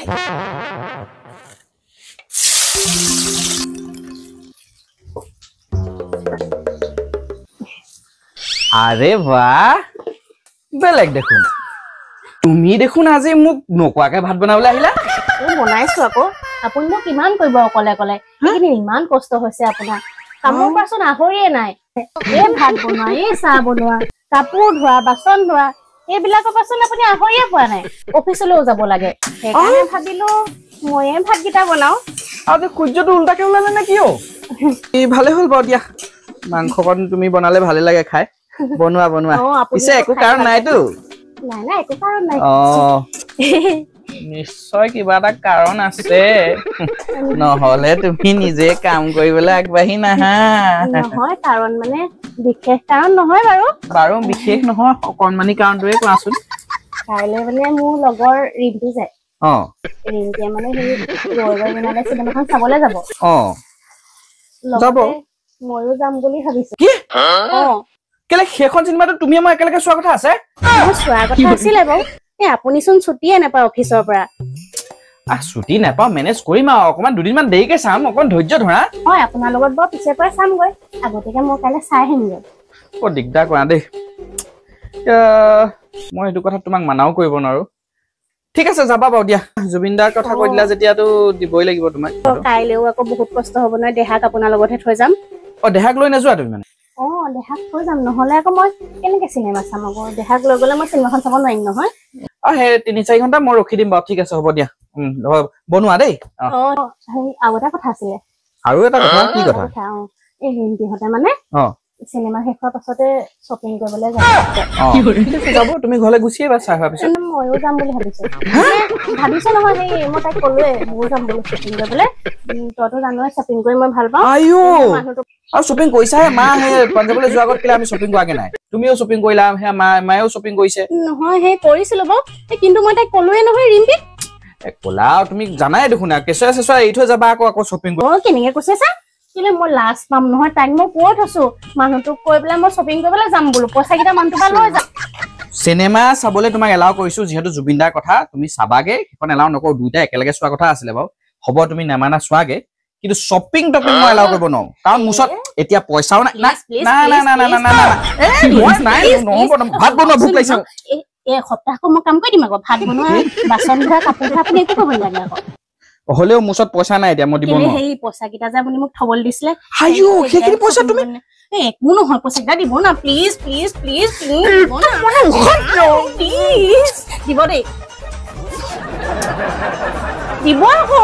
আৰে বাহ বেলেগ দেখোন তুমি দেখোন আজি মোক নকোৱাকে ভাত বনাবলৈ আহিলা বনাইছো আকৌ আপুনি মোক কিমান কৰিব অকলে অকলে এইখিনি ইমান কষ্ট হৈছে আপোনাৰ কামৰ পাছত আহৰিয়ে নাই এই ভাত বনোৱা এই চাহ বনোৱা কাপোৰ ধোৱা বাচন ধোৱা এইবিলাকৰ পাছত আপুনি আহৰিয়ে পোৱা নাই অফিচলৈও যাব লাগে সেইকাৰণে ভাবিলো ময়ে ভাতকেইটা বনাও আজি সূৰ্যটো উল্টাকে ওলালে নে কিয় এই ভালে হ'ল বাৰু দিয়া মাংসকণ তুমি বনালে ভালে লাগে খাই বনোৱা বনোৱা পিছে একো কাৰণ নাইতো নাই নাই একো কাৰণ নাই নিশ্চয় কিবা এটা কাৰণ আছে নহলে তুমি নিজে কাম কৰিবলৈ আগবাঢ়ি নাহা নহয় কাৰণ মানে বিশেষ কাৰণ নহয় বাৰু বিশেষ নহয় অকণমানি কাৰণটোৱে কোৱাচোন কাইলৈ মানে মোৰ লগৰ ৰিম্পি যায় ৰিম্পিয়ে মানে সেই ৰয়বাৰ বনালে চিনেমাখন চাবলৈ যাব ময়ো যাম বুলি ভাবিছো কি কেলে সেইখন চিনেমাটো তুমি মই একেলগে চোৱা কথা আছে চোৱাৰ কথা আছিলে বাৰু আপুনিচোন ছুটিয়ে নাপায় অফিচৰ পৰা ছুটি নাপাওঁ মেনেজ কৰিম আৰু অকণমান দুদিনমান দেৰিকে চাম অকণমান ধৈৰ্য ধৰা হয় আপোনাৰ লগত বাৰু পিছে পৰা চামগৈ আগতীয়াকে মই কাইলৈ চাই আহিমগৈ বৰ দিগদাৰ কৰা দেই মই এইটো কথা তোমাক মানাও কৰিব নোৱাৰো ঠিক আছে যাবা বাৰু দিয়া জুবিনদাৰ কথা কৈ দিলা যেতিয়াতো দিবই লাগিব তোমাক কাইলৈও আকৌ বহুত কষ্ট হ'ব নহয় দেহাক আপোনাৰ লগতহে থৈ যাম দেহাক লৈ নোযোৱা তুমি মানে দেহাক থৈ যাম নহলে আকৌ মই কেনেকে চিনেমা চাম আকৌ দেহাক লৈ গলে মই চিনেমাখন চাব নোৱাৰিম নহয় সেই ৩-৪ ঘণ্টা মই ৰখি দিম বাৰু ঠিক আছে হ'ব দিয়া বনোৱা দেই আৰু এটা কথা আছিলে আৰু এটা কথা কি কথা এই ৰিম্পিহঁতে মানে চিনেমা শেষ হোৱাৰ পাছতে শ্বপিং কৰিবলৈ যাব তুমি ঘৰলৈ গুচি আহিবা চাই হোৱাৰ পিছত ময়ো যাম বুলি ভাবিছো নহয় সেই মই তাইক ক'লোৱে ময়ো যাম বুলি শ্বপিং কৰিবলৈ তইতো জানোৱে শ্বপিং কৰি মই ভাল পাওঁ আৰু শ্বপিং কৰিছাহে মা সেই পাঞ্জাৱলৈ যোৱাৰ আগত কেলে আমি শ্বপিং কৰাগে নাই তুমিও শ্বপিং কৰিলা সেয়া মায়েও শ্বপিং কৰিছে নহয় সেই কৰিছিলো বাৰু কিন্তু মই তাইক ক'লোৱে নহয় ৰিম্পিক ক'লা তুমি জানাই দেখোন কেঁচুৱা চেঁচুৱা এৰি থৈ যাবা আকৌ শ্বপিং কেনেকে কৈছে চা কেলে মই লাজ পাম নহয় তাইক মই কৈ থৈছো মানুহটোক কৈ পেলাই মই শ্বপিং কৰিবলৈ যাম বোলো পইচা কেইটা মানুহটো পৰা লৈ যাম চিনেমা চাবলৈ তোমাক এলাও কৰিছো যিহেতু জুবিনদাৰ কথা তুমি চাবাগে সেইখন এলাও নকৰো দুইটা একেলগে চোৱা কথা আছিলে বাৰু হ'ব তুমি নেমানা চোৱাগে কিন্তু শ্বপিং টপিং মই এলাও কৰিব নোৱাৰো কাৰণ মুছত এতিয়া পইচাও নাই ভাত বনোৱা ভোক লাগিছে এসপ্তাহ মই কাম কৰি দিম আকৌ ভাত বনোৱা বাচন ধোৱা কাপোৰ ধোৱা আপুনি একো কৰিব নালাগে আকৌ হলেও মুছত পইচা নাই এতিয়া মই দিব নোৱাৰো সেই পইচা কেইটা যে আপুনি মোক থবলৈ দিছিলে সেইখিনি পইচা তুমি একো নহয় পইচা কেইটা দিব না প্লিজ প্লিজ প্লিজ দিব দেই দিব আকৌ